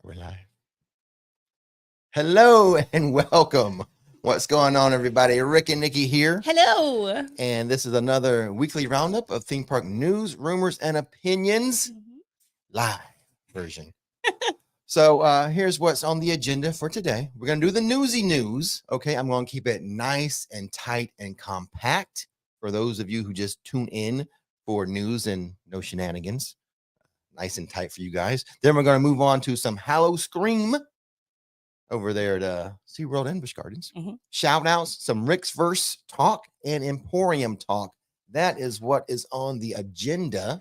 We're live. Hello and welcome. What's going on, everybody? Rick and Nikki here. Hello. And this is another weekly roundup of theme park news, rumors, and opinions. Live version. So here's what's on the agenda for today. We're going to do the newsy news. Okay, I'm going to keep it nice and tight and compact for those of you who just tune in for news and no shenanigans. Nice and tight for you guys. Then we're going to move on to some Howl-O-Scream over there at SeaWorld and Busch Gardens. Shout outs, some Rixverse talk and Emporium talk. That is what is on the agenda.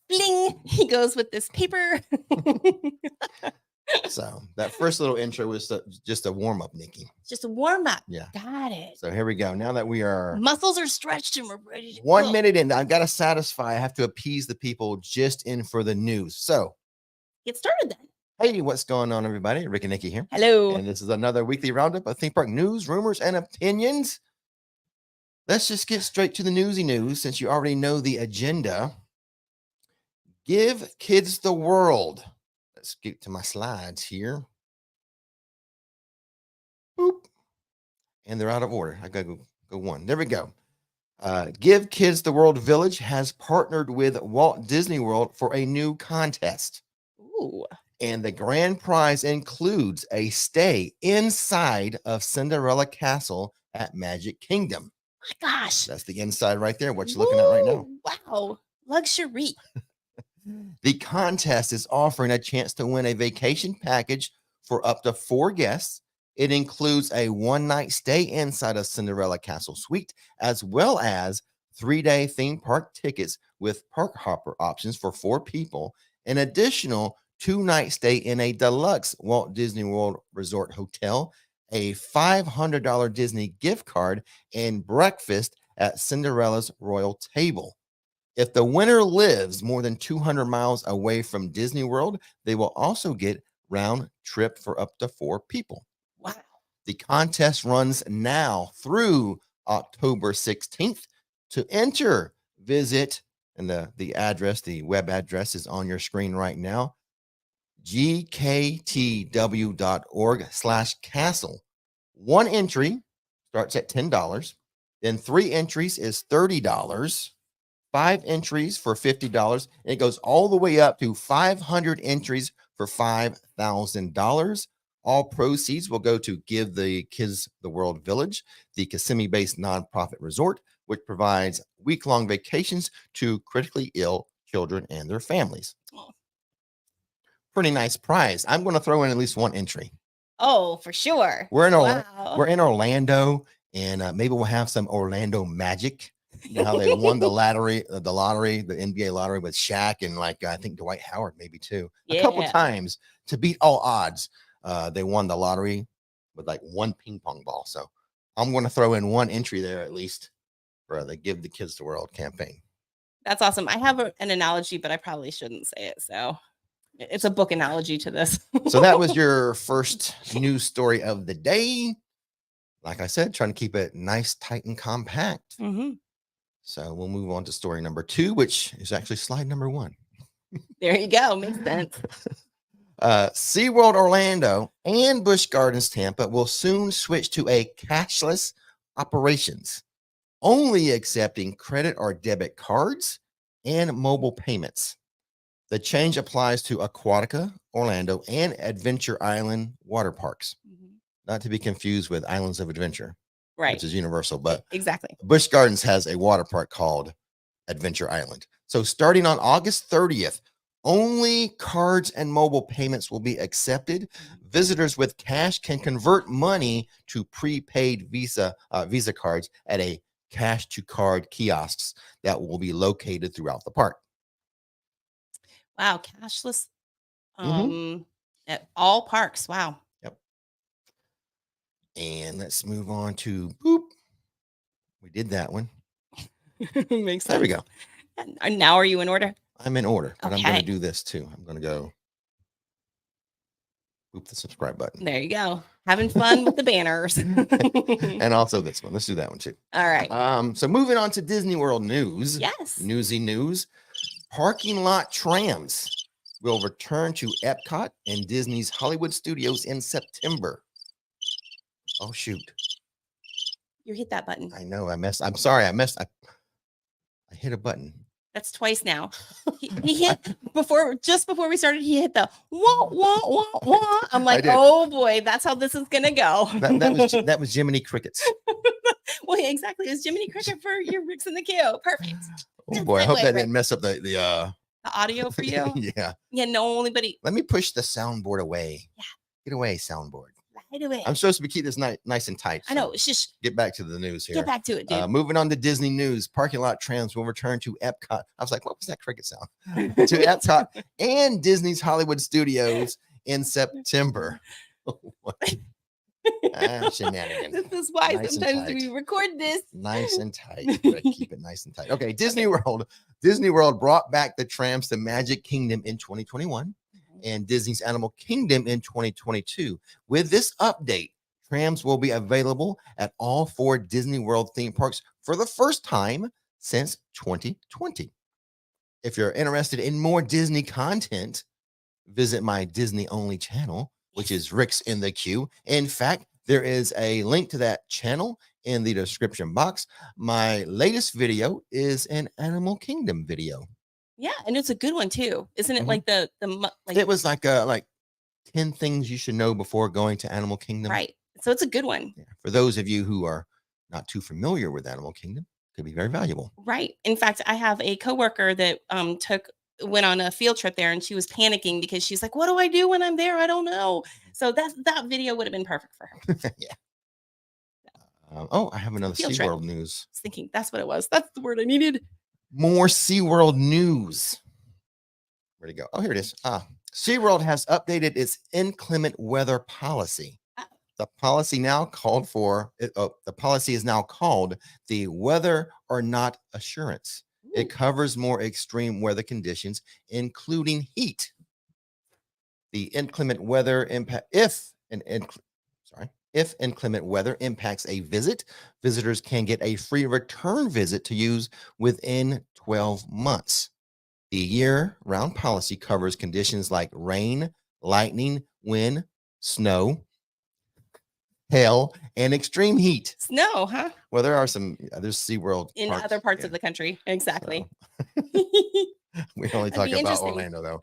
Bling. He goes with this paper. So that first little intro was just a warm up, Nikki. Just a warm up. Yeah. Got it. So here we go. Now that we are muscles are stretched and we're ready to 1 go. minute in, I've got to satisfy. I have to appease the people just in for the news. So Get started then. hey, what's going on, everybody? Rick and Nikki here. Hello. And this is another weekly roundup of theme park news, rumors, and opinions. Let's just get straight to the newsy news since you already know the agenda. Give kids the world. Let's get to my slides here. Boop. And they're out of order. I gotta go one. There we go. Give Kids the World Village has partnered with Walt Disney World for a new contest. Ooh. And the grand prize includes a stay inside of Cinderella Castle at Magic Kingdom. My gosh. That's the inside right there, what you're looking at right now. Wow. Luxury. The contest is offering a chance to win a vacation package for up to 4 guests. It includes a 1-night stay inside of Cinderella Castle Suite, as well as 3-day theme park tickets with park hopper options for 4 people, an additional 2-night stay in a deluxe Walt Disney World Resort hotel, a $500 Disney gift card, and breakfast at Cinderella's royal table. If the winner lives more than 200 miles away from Disney World, they will also get round trip for up to 4 people. Wow. The contest runs now through October 16th. To enter, visit, and the address, the web address is on your screen right now, gktw.org/castle. 1 entry starts at $10. Then 3 entries is $30. 5 entries for $50. And it goes all the way up to 500 entries for $5,000. All proceeds will go to Give the Kids the World Village, the Kissimmee-based nonprofit resort, which provides week-long vacations to critically ill children and their families. Pretty nice prize. I'm going to throw in at least 1 entry. Oh, for sure. We're in Wow. we're in Orlando, and maybe we'll have some Orlando magic. You know how they won the lottery, the NBA lottery with Shaq and I think Dwight Howard maybe too. A couple times to beat all odds. They won the lottery with 1 ping pong ball. So I'm going to throw in 1 entry there at least for the Give the Kids the World campaign. That's awesome. I have an analogy, but I probably shouldn't say it. So it's a book analogy to this. So that was your first news story of the day. Like I said, trying to keep it nice, tight, and compact. So we'll move on to story number 2, which is actually slide number 1. There you go. Makes sense. SeaWorld Orlando and Busch Gardens Tampa will soon switch to a cashless operations, only accepting credit or debit cards and mobile payments. The change applies to Aquatica, Orlando, and Adventure Island water parks, not to be confused with Islands of Adventure. Right. Which is Universal, but exactly. Busch Gardens has a water park called Adventure Island. So starting on August 30th, only cards and mobile payments will be accepted. Visitors with cash can convert money to prepaid Visa cards at a cash to card kiosks that will be located throughout the park. Wow, cashless at all parks. Wow. And let's move on to boop. We did that one. Makes sense. There we go. And now are you in order? I'm in order, but Okay. I'm going to do this too. I'm going to go boop the subscribe button. There you go. Having fun with the banners. And also this one. Let's do that one too. All right. So moving on to Disney World news. Yes. Newsy news. Parking lot trams will return to Epcot and Disney's Hollywood Studios in September. Oh, shoot. You hit that button. I know. I'm sorry. I hit a button. That's twice now. He hit just before we started. He hit the wah wah wah wah. I'm like, oh boy, that's how this is gonna go. That was Jiminy Crickets. Well, exactly. It's Jiminy Cricket for your Rix and the Q. Perfect. Oh boy, I hope that didn't mess up the audio for you. Yeah. Yeah. No, anybody. Let me push the soundboard away. Yeah. Get away, soundboard. Right away. I'm supposed to be keeping this nice and tight. I know. It's just get back to the news here. Get back to it, dude. Moving on to Disney news. Parking lot trams will return to Epcot. I was like, what was that cricket sound? To Epcot and Disney's Hollywood Studios in September. Shenanigans. This is why sometimes we record this nice and tight. Keep it nice and tight. Okay, Disney World brought back the trams to Magic Kingdom in 2021 and Disney's Animal Kingdom in 2022. With this update, trams will be available at all 4 Disney World theme parks for the first time since 2020. If you're interested in more Disney content, visit my Disney-only channel, which is Rix in the Q. In fact, there is a link to that channel in the description box. My latest video is an Animal Kingdom video. Yeah, and it's a good one too, isn't it? Like like it was like 10 things you should know before going to Animal Kingdom. Right. So it's a good one. Yeah. For those of you who are not too familiar with Animal Kingdom, it could be very valuable. Right. In fact, I have a coworker that went on a field trip there, and she was panicking because she's like, what do I do when I'm there? I don't know. So that video would have been perfect for her. Yeah. I have another SeaWorld news. I was thinking that's what it was. That's the word I needed. More SeaWorld news. Where'd it go? Oh, here it is. SeaWorld has updated its inclement weather policy. The policy is now called the Whether or Not Assurance. Ooh. It covers more extreme weather conditions, including heat. The inclement weather impact if inclement weather impacts a visit, visitors can get a free return visit to use within 12 months. The year-round policy covers conditions like rain, lightning, wind, snow, hail, and extreme heat. Snow, huh? Well, there's SeaWorld in parks. Other parts of the country. Exactly. So. We only talk about Orlando, though.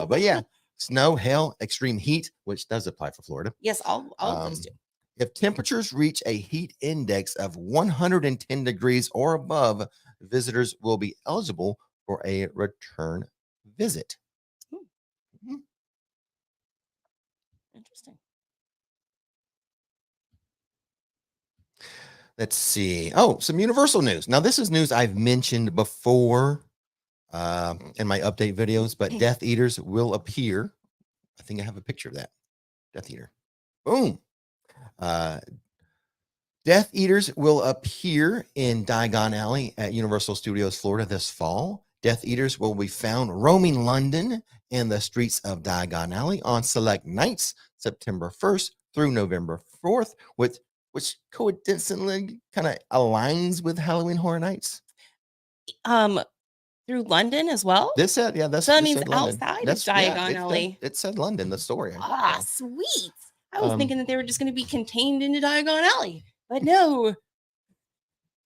But yeah, snow, hail, extreme heat, which does apply for Florida. Yes, all of those do. If temperatures reach a heat index of 110 degrees or above, visitors will be eligible for a return visit. Mm-hmm. Interesting. Let's see. Oh, some Universal news. Now, this is news I've mentioned before in my update videos, but Death Eaters will appear. I think I have a picture of that. Death Eater. Boom. Death Eaters will appear in Diagon Alley at Universal Studios Florida this fall. Death Eaters will be found roaming London in the streets of Diagon Alley on select nights, September 1st through November 4th, which coincidentally kind of aligns with Halloween Horror Nights. Through London as well? This said, yeah, that's so that means outside of Diagon Alley. It said London, the story. Sweet. I was thinking that they were just going to be contained into Diagon Alley, but no.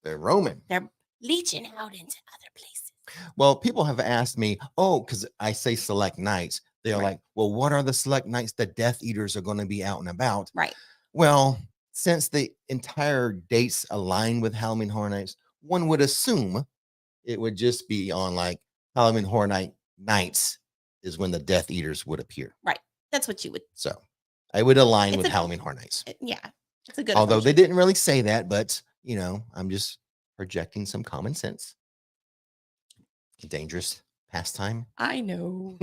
They're roaming. They're leeching out into other places. Well, people have asked me, because I say select nights. They're like, well, what are the select nights that Death Eaters are going to be out and about? Right. Well, since the entire dates align with Halloween Horror Nights, one would assume it would just be on like Halloween Horror Nights is when the Death Eaters would appear. Right. That's what you would. So I would align with Halloween Horror Nights. Yeah. It's a good. Although they didn't really say that, but I'm just projecting some common sense. Dangerous pastime. I know.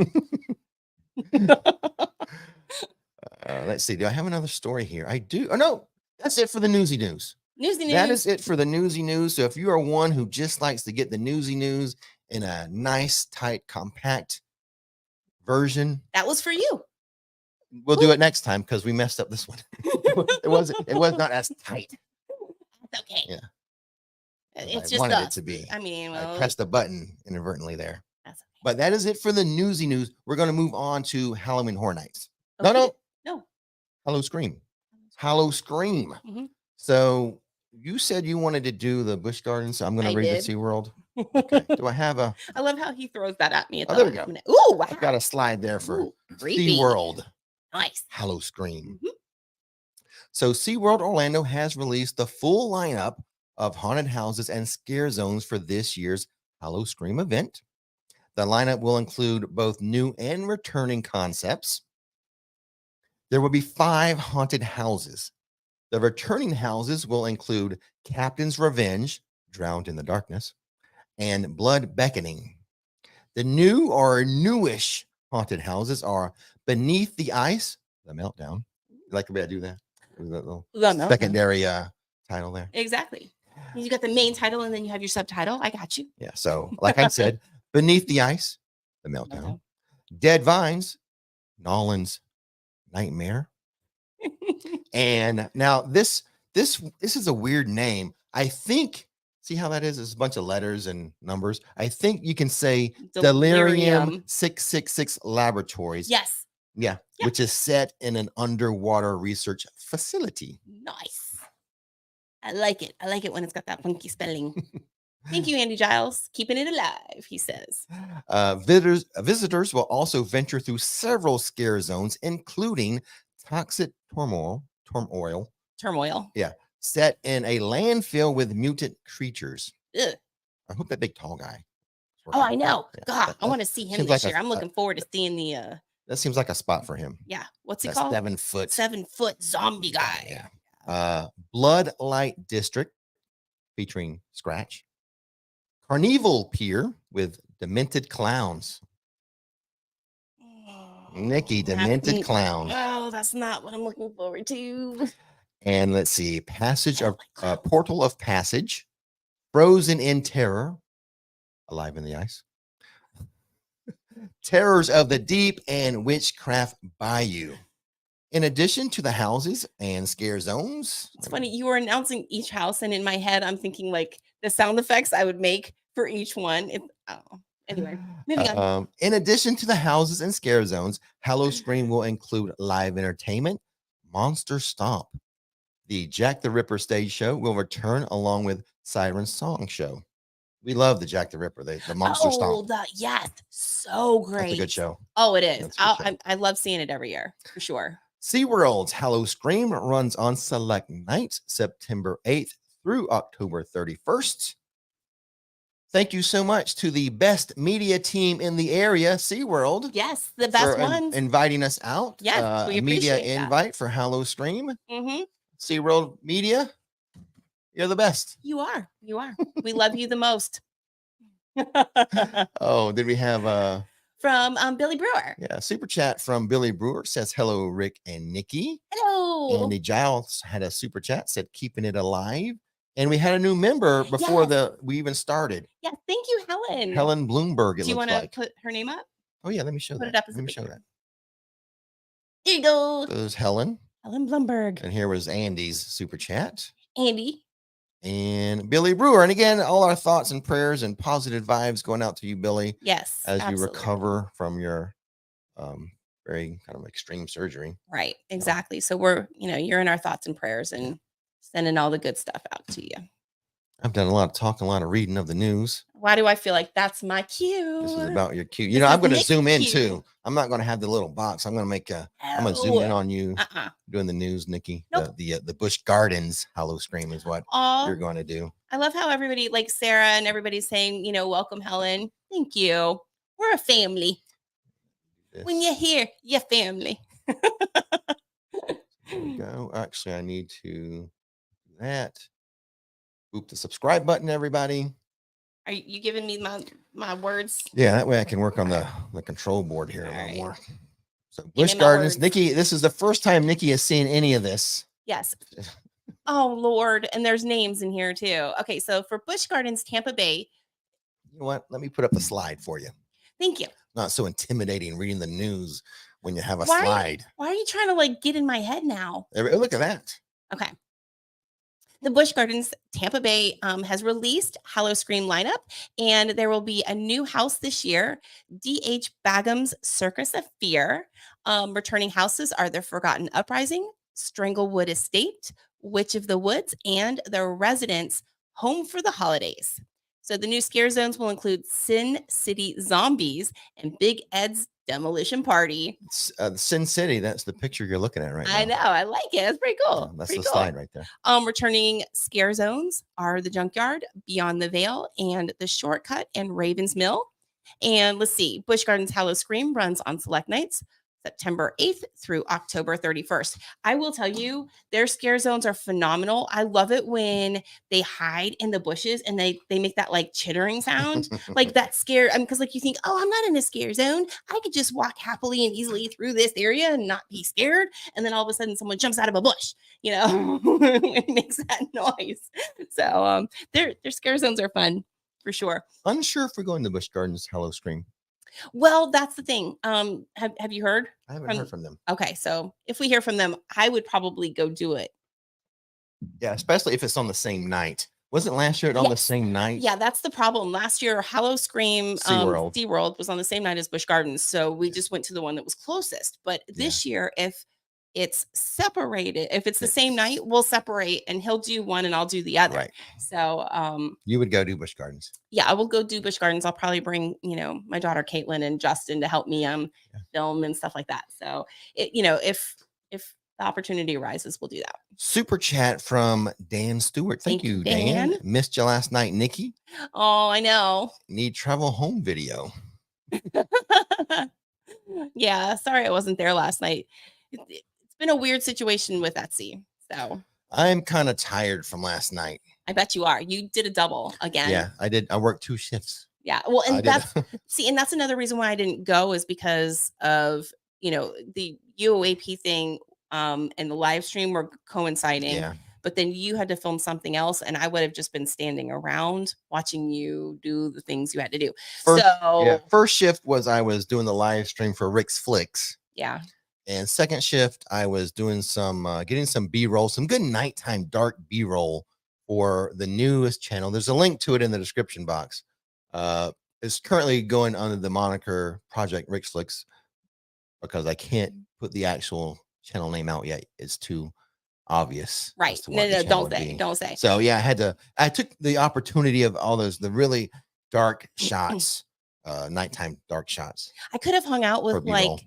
Let's see. Do I have another story here? I do. Oh, no. That's it for the newsy news. Newsy news. That is it for the newsy news. So if you are one who just likes to get the newsy news in a nice, tight, compact version, that was for you. We'll do it next time because we messed up this one. It was not as tight. That's okay. Yeah. It's I just wanted it to be. I mean, I pressed the button inadvertently there. That's okay. But that is it for the newsy news. We're going to move on to Halloween Horror Nights. Okay. No. No. Howl-O-Scream. Howl-O-Scream. Mhm. So you said you wanted to do the Busch Gardens. So I'm going I to read did. the SeaWorld. Okay. Do I have a? I love how he throws that at me. At Oh, the there we go. last minute. Ooh, wow. I've got a slide there for Ooh, creepy. SeaWorld. Nice. Howl-O-Scream. Mhm. So SeaWorld Orlando has released the full lineup of haunted houses and scare zones for this year's Howl-O-Scream event. The lineup will include both new and returning concepts. There will be 5 haunted houses. The returning houses will include Captain's Revenge, Drowned in the Darkness, and Blood Beckoning. The new or newish haunted houses are Beneath the Ice, The Meltdown. You like the way I do that? That little secondary title there. Exactly. You got the main title and then you have your subtitle. I got you. Yeah. So, like I said, Beneath the Ice, The Meltdown. Dead Vines, Nolan's Nightmare. And now this is a weird name. I think, see how that is? It's a bunch of letters and numbers. I think you can say Delirium 666 Laboratories. Yes. Yeah, which is set in an underwater research facility. Nice. I like it. I like it when it's got that funky spelling. Thank you, Andy Giles. Keeping it alive, he says. Visitors will also venture through several scare zones, including Toxic Turmoil. Yeah, set in a landfill with mutant creatures. Ugh. I hope that big tall guy. Oh, I know. Yeah, God, I want to see him this year. I'm looking forward to seeing the. That seems like a spot for him. Yeah. What's he called? 7 foot. 7 foot zombie guy. Yeah. Blood Light District featuring Scratch. Carnival Pier with Demented Clowns. Nikki, Demented Clowns. Oh, that's not what I'm looking forward to. And let's see, Portal of Passage, Frozen in Terror, Alive in the Ice, Terrors of the Deep, and Witchcraft Bayou. In addition to the houses and scare zones. It's funny, you were announcing each house, and in my head, I'm thinking like the sound effects I would make for each one. Anyway, moving on. In addition to the houses and scare zones, Howl-O-Scream will include live entertainment, Monster Stomp. The Jack the Ripper stage show will return along with Siren Song Show. We love the Jack the Ripper, the Monster Stomp. Yes, so great. That's a good show. Oh, it is. I love seeing it every year, for sure. SeaWorld's Howl-O-Scream runs on select nights, September 8th through October 31st. Thank you so much to the best media team in the area, SeaWorld. Yes, the best ones. Inviting us out. Yes, we media appreciate that. invite for Howl-O-Scream. Mm-hmm. SeaWorld Media, you're the best. You are. You are. We love you the most. Oh, did we have from Billy Brewer? Yeah, super chat from Billy Brewer says hello, Rick and Nikki. Hello. Andy Giles had a super chat, said keeping it alive. And we had a new member before we even started. Yeah, thank you, Helen. Helen Bloomberg. Do you want to put her name up? Oh yeah, let me show that. Put it up. Let me show that. Here you go. There's Helen. Helen Bloomberg. And here was Andy's super chat. Andy. And Billy Brewer. And again, all our thoughts and prayers and positive vibes going out to you, Billy. Yes. As you recover from your very kind of extreme surgery. Right. Exactly. So we're, you're in our thoughts and prayers and sending all the good stuff out to you. I've done a lot of talking, a lot of reading of the news. Why do I feel like that's my cue? This is about your cue. I'm going to zoom in too. I'm not going to have the little box. I'm going to make I'm going to zoom in on you doing the news, Nikki. Nope. The Busch Gardens Howl-O-Scream is what you're going to do. I love how everybody, like Sarah and everybody's saying, welcome, Helen. Thank you. We're a family. When you're here, you're family. There we go. Actually, I need to do that. Boop the subscribe button, everybody. Are you giving me my words? Yeah, that way I can work on the control board here a little more. So Busch Gardens, Nikki, this is the first time Nikki has seen any of this. Yes. Oh, Lord. And there's names in here too. Okay, so for Busch Gardens, Tampa Bay. You know what? Let me put up the slide for you. Thank you. Not so intimidating reading the news when you have a slide. Why are you trying to get in my head now? Look at that. Okay. The Busch Gardens Tampa Bay has released Howl-O-Scream lineup, and there will be a new house this year, D.H. Bagham's Circus of Fear. Returning houses are the Forgotten Uprising, Stranglewood Estate, Witch of the Woods, and the Residence Home for the Holidays. So the new scare zones will include Sin City Zombies and Big Ed's Demolition Party. Sin City, that's the picture you're looking at right now. I know, I like it. It's pretty cool. That's pretty the slide right there. Returning scare zones are the Junkyard, Beyond the Veil, and the Shortcut and Ravens Mill. And let's see, Busch Gardens Howl-O-Scream runs on select nights, September 8th through October 31st. I will tell you, their scare zones are phenomenal. I love it when they hide in the bushes and they make that like chittering sound, like that scare. I mean, because like you think, oh, I'm not in a scare zone. I could just walk happily and easily through this area and not be scared. And then all of a sudden, someone jumps out of a bush, you know, it makes that noise. So their scare zones are fun for sure. Unsure if we're going to Busch Gardens Howl-O-Scream. Well, that's the thing. Have you heard? I haven't heard from them. Okay, so if we hear from them, I would probably go do it. Yeah, especially if it's on the same night. Wasn't last year on the same night? Yeah, that's the problem. Last year, Howl-O-Scream SeaWorld was on the same night as Busch Gardens, so we just went to the one that was closest. But this year, if it's separated, if it's the same night, we'll separate, and he'll do one and I'll do the other. Right. So you would go do Busch Gardens. Yeah, I will go do Busch Gardens. I'll probably bring, my daughter Caitlin and Justin to help me film and stuff like that. So if the opportunity arises, we'll do that. Super chat from Dan Stewart. Thank you, Dan. Missed you last night, Nikki. Oh, I know. Need travel home video. Yeah, sorry I wasn't there last night. It's been a weird situation with Etsy. So I'm kind of tired from last night. I bet you are. You did a double again. Yeah, I did. I worked 2 shifts. Yeah. Well, and that's another reason why I didn't go is because of, the UOAP thing and the live stream were coinciding. Yeah. But then you had to film something else, and I would have just been standing around watching you do the things you had to do. First shift was I was doing the live stream for RixFlix. Yeah. And second shift, I was doing some getting some B-roll, some good nighttime dark B-roll for the newest channel. There's a link to it in the description box. It's currently going under the moniker Project RixFlix because I can't put the actual channel name out yet. It's too obvious. Right. No, don't say. So yeah, I took the opportunity of all the really dark shots, nighttime dark shots. I could have hung out with MIB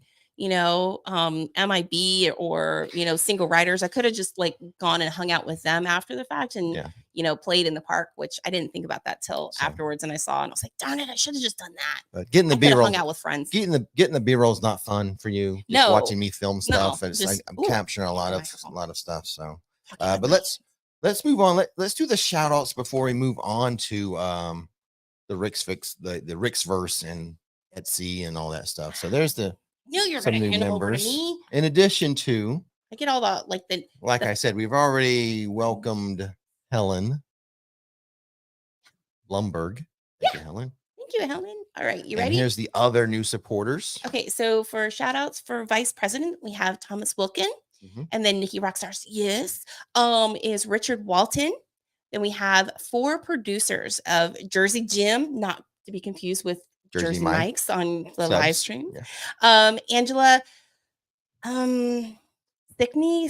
or, single riders. I could have just gone and hung out with them after the fact and, played in the park, which I didn't think about that till afterwards. And I saw, and I was like, darn it, I should have just done that. But getting the B-roll, hung out with friends. Getting the B-roll is not fun for you. Just watching me film stuff. I'm capturing a lot of stuff. So, but let's move on. Let's do the shout outs before we move on to, the Rixverse, the Rixverse and Etsy and all that stuff. So there's some new members. In addition to, I get all the I said, we've already welcomed Helen Blumberg. Thank you, Helen. Thank you, Helen. All right, you ready? Here's the other new supporters. Okay, so for shout outs for Vice President, we have Thomas Wilkin, and then Nikki Rockstars. Yes, is Richard Walton. Then we have 4 producers of Jersey Jim, not to be confused with Jersey Mike's on the live stream. Yeah. Angela Stickney,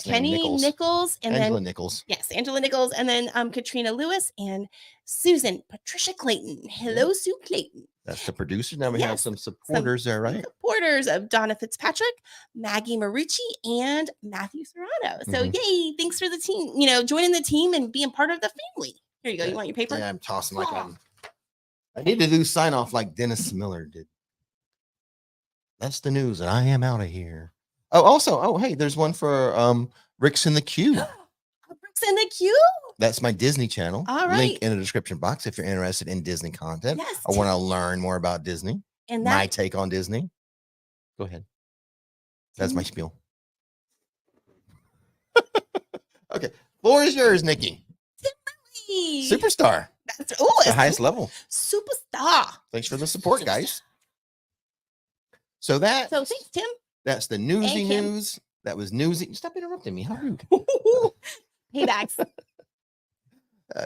Kenny Nichols, and Angela Nichols. Yes, Angela Nichols, and then Katrina Lewis and Susan Patricia Clayton. Hello, Sue Clayton. That's the producer. Now we have some supporters there, right? Supporters of Donna Fitzpatrick, Maggie Marucci, and Matthew Serrano. So yay, thanks for the team, joining the team and being part of the family. Here you go. You want your paper? Yeah, I'm tossing I need to do sign off like Dennis Miller did. That's the news, and I am out of here. Hey, there's one for Rix in the Queue. Rix in the Queue? That's my Disney channel. All right. Link in the description box if you're interested in Disney content. Yes. I want to learn more about Disney. And my take on Disney. Go ahead. That's my spiel. Okay. Floor is yours, Nikki. Superstar. That's the highest level. Superstar. Thanks for the support, guys. So thanks, Tim. That's the newsy news. That was newsy. Stop interrupting me. How rude. Paybacks.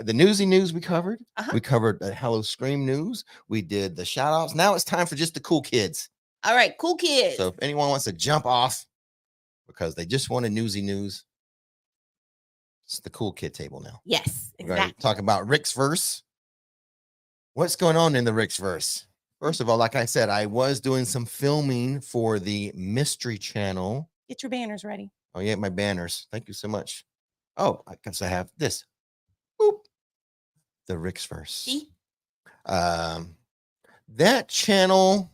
The newsy news we covered. Uh-huh. We covered the Howl-O-Scream news. We did the shout outs. Now it's time for just the cool kids. All right, cool kids. So if anyone wants to jump off because they just wanted newsy news, it's the cool kid table now. Yes, We're going to exactly. talk about Rixverse. What's going on in the Rixverse? First of all, like I said, I was doing some filming for the Mystery Channel. Get your banners ready. Oh, yeah, my banners. Thank you so much. Oh, I guess I have this. Boop. The Rixverse. See? That channel,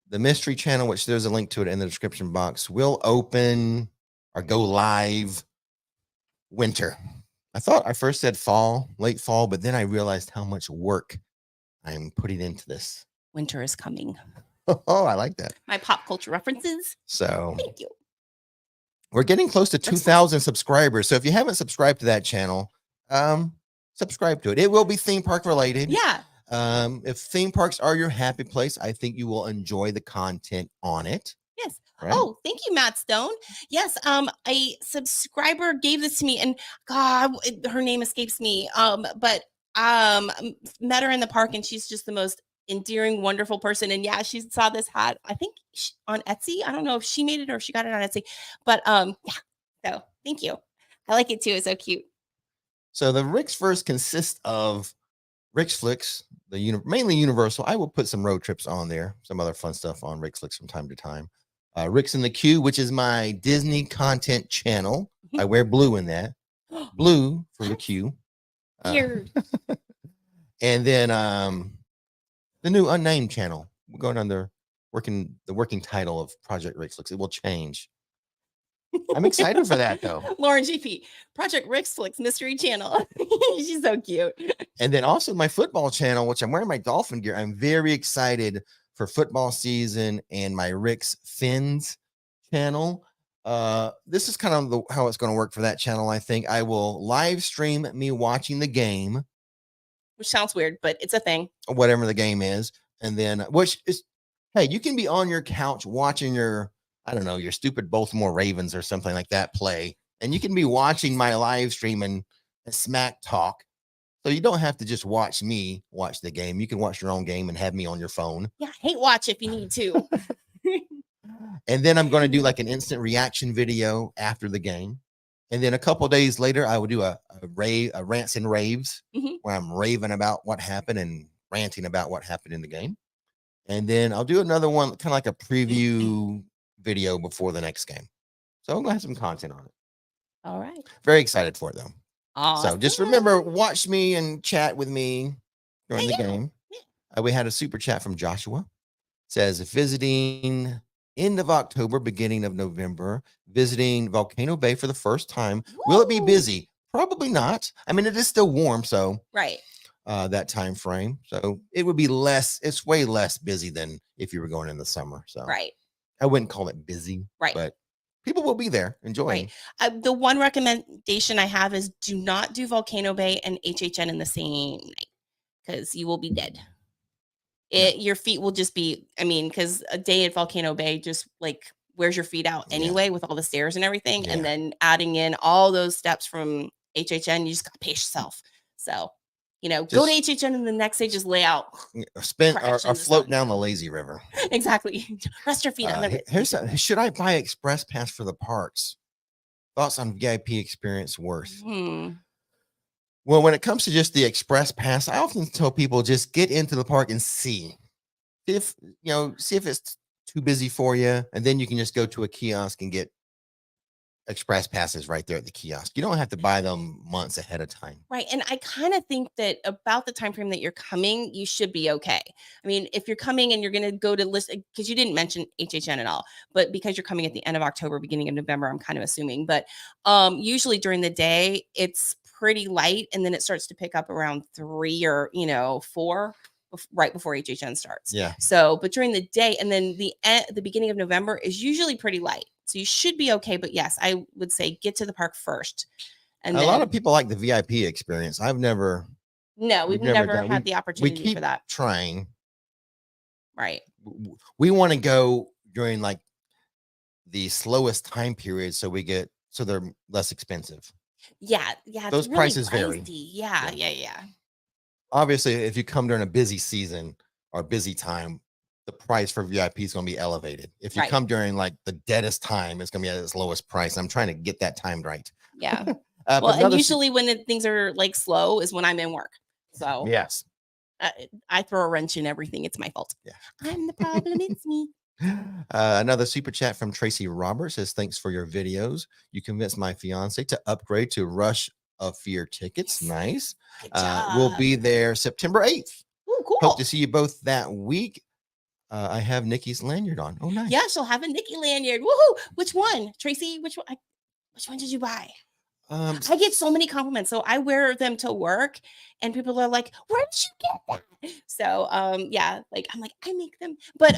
the Mystery Channel, which there's a link to it in the description box, will open or go live winter. I thought I first said fall, late fall, but then I realized how much work I'm putting into this. Winter is coming. Oh, I like that. My pop culture references. So Thank you. we're getting close to 2,000 subscribers. So if you haven't subscribed to that channel, subscribe to it. It will be theme park related. Yeah. If theme parks are your happy place, I think you will enjoy the content on it. Yes. Right? Oh, thank you, Matt Stone. Yes. A subscriber gave this to me, and God, her name escapes me. But met her in the park, and she's just the most endearing, wonderful person. And yeah, she saw this hat, I think on Etsy. I don't know if she made it or if she got it on Etsy, but yeah. So thank you. I like it too. It's so cute. So the Rixverse consists of RixFlix, mainly Universal. I will put some road trips on there, some other fun stuff on RixFlix from time to time. Rix and the Q, which is my Disney content channel. I wear blue in that. Blue for the Q. Here. And then the new unnamed channel. We're going under the working title of Project RixFlix. It will change. I'm excited for that though. Lauren GP, Project RixFlix Mystery Channel. She's so cute. And then also my football channel, which I'm wearing my dolphin gear. I'm very excited for football season and my Rix Fins channel. This is kind of how it's going to work for that channel. I think I will live stream me watching the game, which sounds weird, but it's a thing. Whatever the game is. And then, which is, hey, you can be on your couch watching your stupid Baltimore Ravens or something like that play. And you can be watching my live stream and smack talk. So you don't have to just watch me watch the game. You can watch your own game and have me on your phone. Yeah, hate watch if you need to. And then I'm going to do like an instant reaction video after the game. And then a couple days later, I will do a rants and raves where I'm raving about what happened and ranting about what happened in the game. And then I'll do another one, kind of like a preview video before the next game. So I'm going to have some content on it. All right. Very excited for it though. Awesome. So just remember, watch me and chat with me during the game. We had a super chat from Joshua. It says visiting end of October, beginning of November, visiting Volcano Bay for the first time. Woo! Will it be busy? Probably not. I mean, it is still warm, so right. That time frame. So it would be less. It's way less busy than if you were going in the summer. So right. I wouldn't call it busy. Right. But people will be there enjoying. Right. The one recommendation I have is do not do Volcano Bay and HHN in the same night because you will be dead. Your feet will just be, because a day at Volcano Bay just like wears your feet out anyway with all the stairs and everything. And then adding in all those steps from HHN, you just got to pace yourself. So, go to HHN and the next day just lay out. Or float down the lazy river. Exactly. Rest your feet on the river. Should I buy express pass for the parks? Thoughts on VIP experience worth? Well, when it comes to just the express pass, I often tell people just get into the park and see if it's too busy for you, and then you can just go to a kiosk and get express passes right there at the kiosk. You don't have to buy them months ahead of time. Right. And I kind of think that about the time frame that you're coming, you should be okay. I mean, if you're coming and you're going to go to list, because you didn't mention HHN at all, but because you're coming at the end of October, beginning of November, I'm kind of assuming, but usually during the day, it's pretty light. And then it starts to pick up around 3 or, 4 right before HHN starts. Yeah. So, but during the day and then the beginning of November is usually pretty light. So you should be okay. But yes, I would say get to the park first. And a lot of people like the VIP experience. We've never had the opportunity we keep for that. Trying. Right. We want to go during like the slowest time period so they're less expensive. Yeah, yeah, it's Those really prices vary. pricey. Yeah, Yeah. yeah. Obviously, if you come during a busy season or busy time, the price for VIP is going to be elevated. If you Right. come during like the deadest time, it's going to be at its lowest price. I'm trying to get that timed right. Yeah. But Well, and another usually when things are like slow is when I'm in work. So yes. I throw a wrench in everything. It's my fault. Yeah. I'm the problem. It's me. Another super chat from Tracy Roberts says, thanks for your videos. You convinced my fiance to upgrade to Rush of Fear tickets. Nice. Good job. We'll be there September 8th. Ooh, cool. Hope to see you both that week. I have Nikki's lanyard on. Oh, nice. Yeah, she'll have a Nikki lanyard. Woohoo! Which one, Tracy? Which one? Which one did you buy? I get so many compliments. So I wear them to work, and people are like, "Where did you get that?" So yeah, like I'm like, I make them, but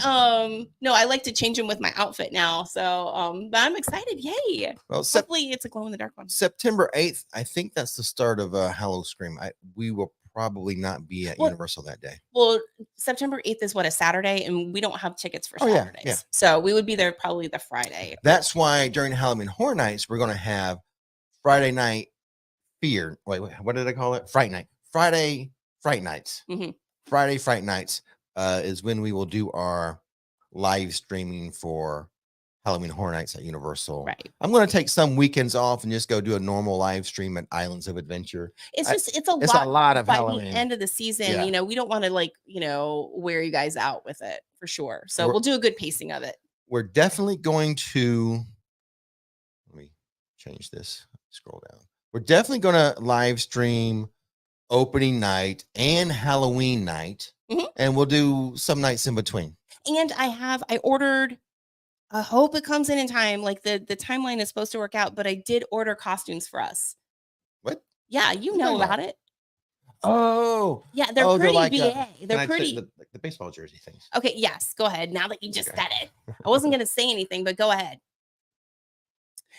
no, I like to change them with my outfit now. So but I'm excited. Yay! Well, Hopefully it's a glow in the dark one. September 8th. I think that's the start of Howl-O-Scream. We will probably not be at Universal that day. Well, September 8th is what, a Saturday, and we don't have tickets for yeah, Saturdays. yeah. So we would be there probably the Friday. That's why during Halloween Horror Nights, we're going to have Friday night fear. Wait, what did I call it? Fright night. Friday Fright Nights. Friday Fright Nights is when we will do our live streaming for Halloween Horror Nights at Universal. Right. I'm going to take some weekends off and just go do a normal live stream at Islands of Adventure. It's a lot of By Halloween. The end of the season, Yeah. you know, we don't want to wear you guys out with it for sure. So we'll do a good pacing of it. We're definitely going to, let me change this, scroll down. We're definitely going to live stream opening night and Halloween night, and we'll do some nights in between. And I ordered, I hope it comes in time. Like the timeline is supposed to work out, but I did order costumes for us. What? Yeah, you know about it. Oh, yeah, they're pretty. They're like, they're pretty. The baseball jersey things. Okay, yes, go ahead. Now that you just said it, I wasn't going to say anything, but go ahead.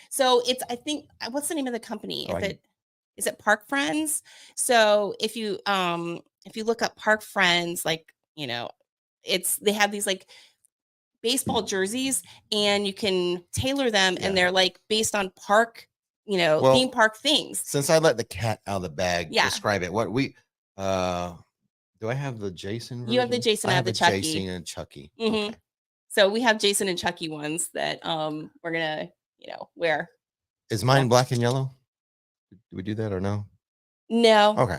So it's, I think, what's the name of the company? Is it Park Friends? So if you look up Park Friends, like, you know, they have these like baseball jerseys, and you can tailor them, and they're like based on park, theme park things. Since I let the cat out of the bag, describe it. What we do I have the Jason version? You have the Jason, I have the Chucky. Jason and Chucky. Okay. So we have Jason and Chucky ones that we're gonna wear. Is mine black and yellow? Do we do that or no? No. Okay.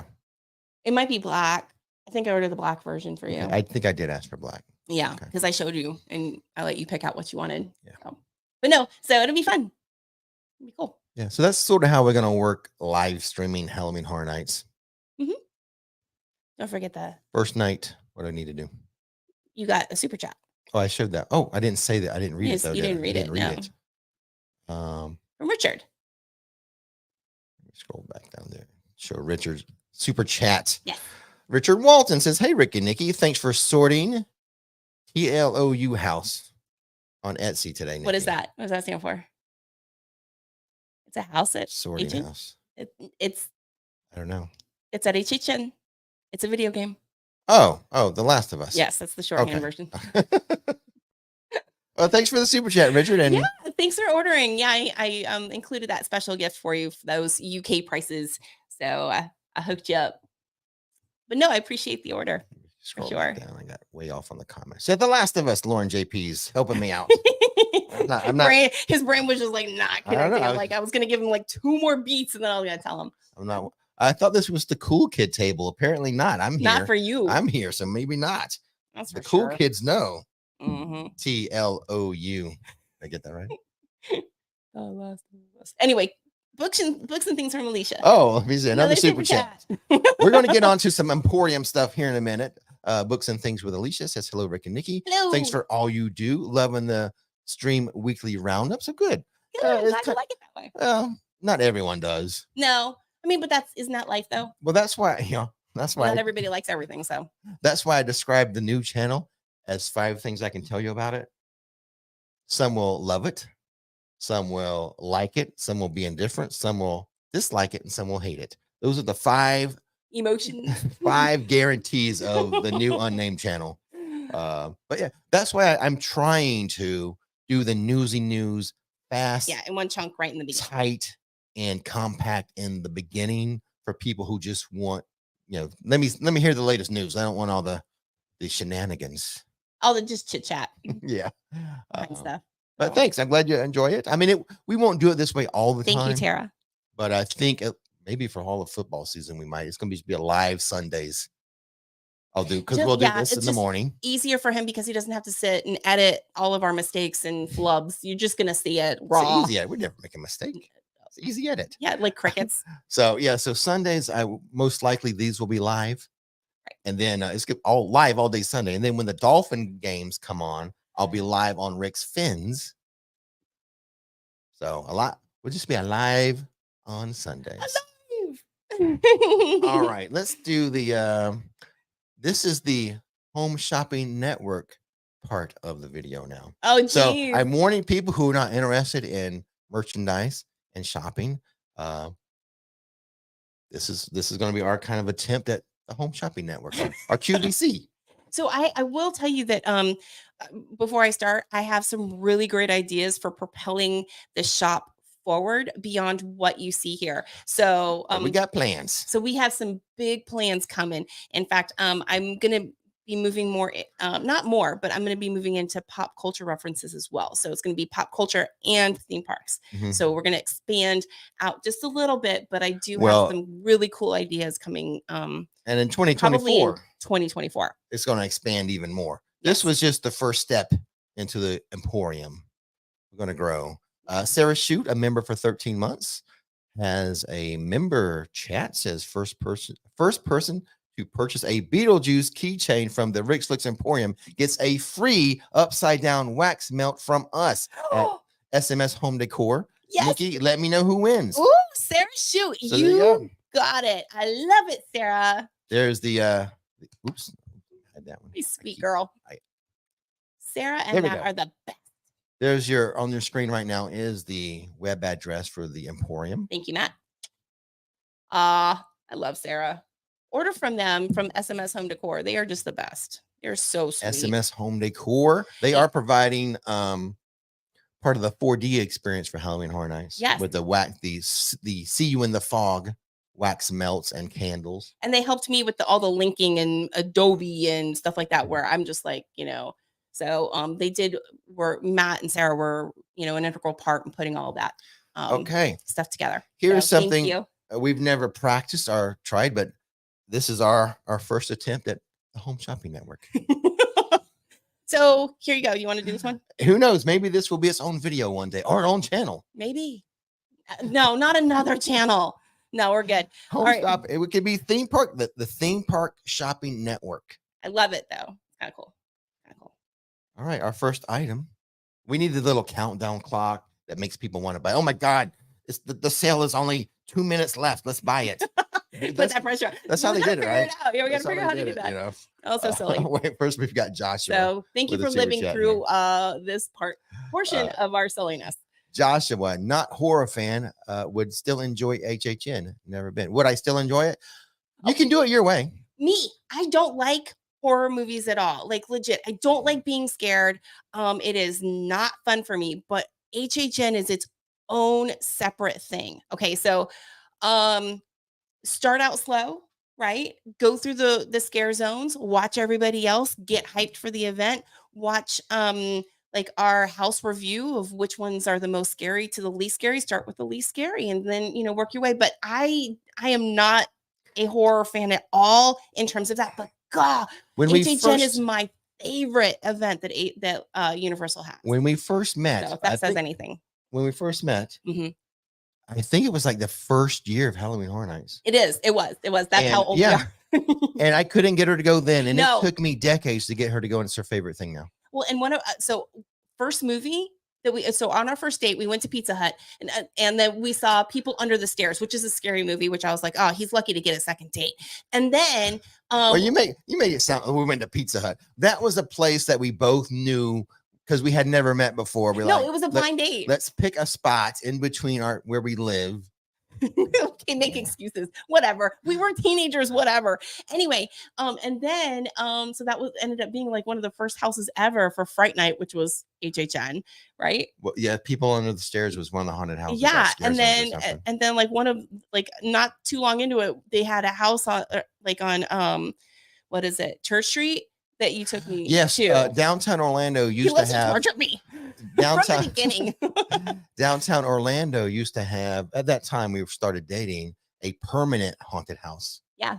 It might be black. I think I ordered the black version for you. I think I did ask for black. Yeah, because I showed you and I let you pick out what you wanted. Yeah. But no, so it'll be fun. It'll be cool. Yeah. So that's sort of how we're gonna work live streaming Halloween Horror Nights. Don't forget that. First night, what do I need to do? You got a super chat. Oh, I showed that. Oh, I didn't say that. I didn't read it though. You didn't read it. No. From Richard. Scroll back down there. Show Richard's super chat. Yes. Richard Walton says, "Hey, Rick and Nikki, thanks for sorting TLOU house on Etsy today." Nikki. What is that? What does that stand for? It's a house at sorting HHN? house. It's I don't know. It's at HHN. It's a video game. Oh, The Last of Us. Yes, that's the shorthand version. Well, thanks for the super chat, Richard. And yeah, thanks for ordering. Yeah, I included that special gift for you for those UK prices. So I hooked you up. But no, I appreciate the order. Scroll for sure. Down. I got way off on the comments. Said The Last of Us. Lauren JP's helping me out. I'm not. His brain was just like not connecting. I was gonna give him like 2 more beats, and then I was gonna tell him. I'm not. I thought this was the cool kid table. Apparently not. I'm here. Not for you. I'm here, so maybe not. That's the cool kids know. TLOU. I get that right? Anyway, books and things from Alicia. Oh, let me see another super chat. We're going to get on to some Emporium stuff here in a minute. Books and things with Alicia says, "Hello, Rick and Nikki. Hello. Thanks for all you do. Loving the stream weekly roundup. So good. Glad you like it that way. Well, not everyone does. No, I mean, but isn't that life though? Well, that's why not everybody likes everything. So that's why I described the new channel as 5 things I can tell you about it. Some will love it, some will like it, some will be indifferent, some will dislike it, and some will hate it. Those are the 5 emotions, 5 guarantees of the new unnamed channel. But yeah, that's why I'm trying to do the newsy news fast. Yeah, in one chunk right in the beginning. Tight and compact in the beginning for people who just want, let me hear the latest news. I don't want all the shenanigans. All the just chit chat. Yeah. Stuff. But thanks. I'm glad you enjoy it. I mean, we won't do it this way all the time. Thank you, Tara. But I think maybe for all of football season, it's going to be a live Sundays. I'll do, because we'll do this in the morning. Easier for him because he doesn't have to sit and edit all of our mistakes and flubs. You're just going to see it raw. It's easy. We never make a mistake. It's easy edit. Yeah, like crickets. So Sundays, most likely these will be live. Right. And then it's all live all day Sunday. And then when the Dolphin games come on, I'll be live on Rix Fins. So we'll just be live on Sundays. All right, let's do this is the home shopping network part of the video now. Oh, geez. So I'm warning people who are not interested in merchandise and shopping. This is going to be our kind of attempt at the home shopping network, our QVC. So I will tell you that before I start, I have some really great ideas for propelling the shop forward beyond what you see here. So we got plans. So we have some big plans coming. In fact, I'm going to be moving more, not more, but I'm going to be moving into pop culture references as well. So it's going to be pop culture and theme parks. Mm-hmm. So we're going to expand out just a little bit, but I do have some really cool ideas coming. And in 2024, it's going to expand even more. Yes. This was just the first step into the Emporium. We're going to grow. Sarah Shute, a member for 13 months, has a member chat, says first person to purchase a Beetlejuice keychain from the RixFlix Emporium gets a free upside down wax melt from us at SMS Home Decor. Yes. Nikki, let me know who wins. Ooh, Sarah Shute, so you got it. I love it, Sarah. There's the oops, I had that one. Sweet girl. Sarah and Matt are the best. There's on your screen right now is the web address for the Emporium. Thank you, Matt. I love Sarah. Order from them from SMS Home Decor. They are just the best. They're so sweet. SMS Home Decor. They are providing part of the 4D experience for Halloween Horror Nights. Yes. With the wax, the See You in the Fog wax melts and candles. And they helped me with all the linking and Adobe and stuff like that, where I'm just like, so where Matt and Sarah were, an integral part in putting all of that stuff together. Here's something we've never practiced or tried, but this is our first attempt at the home shopping network. So here you go. You want to do this one? Who knows? Maybe this will be its own video one day or our own channel. Maybe. No, not another channel. No, we're good. Home shop. It could be theme park, the theme park shopping network. I love it though. It's kind of cool. All right, our first item. We need the little countdown clock that makes people want to buy. Oh my God, the sale is only 2 minutes left. Let's buy it. Put that pressure. That's how they did it, right? Yeah, we got to figure out how to do that. Also silly. Wait, first we've got Joshua. So thank you for living through this portion of our silliness. Joshua, not horror fan, would still enjoy HHN. Never been. Would I still enjoy it? You can do it your way. Me, I don't like horror movies at all. Like legit, I don't like being scared. It is not fun for me, but HHN is its own separate thing. Okay, so start out slow, right? Go through the scare zones, watch everybody else, get hyped for the event, watch like our house review of which ones are the most scary to the least scary. Start with the least scary and then work your way. But I am not a horror fan at all in terms of that, but God, HHN is my favorite event that Universal has. When we first met, so if that says anything. When we first met, I think it was like the first year of Halloween Horror Nights. It was. That's how old we are. And I couldn't get her to go then, and it took me decades to get her to go, and it's her favorite thing now. Well, and first movie that on our first date, we went to Pizza Hut and then we saw People Under the Stairs, which is a scary movie, which I was like, oh, he's lucky to get a second date. And then well, you made it sound we went to Pizza Hut. That was a place that we both knew because we had never met before. It was a blind date. Let's pick a spot in between where we live Okay, make excuses. Whatever. We were teenagers, whatever. Anyway, and then so that was ended up being like one of the first houses ever for Fright Night, which was HHN, right? Well, yeah, people under the stairs was one of the haunted houses. Yeah, and then like one of like not too long into it, they had a house on like on what is it, Church Street that you took me to. Downtown Orlando used to have torture me downtown from the beginning. Downtown Orlando used to have, at that time we started dating, a permanent haunted house. Yeah.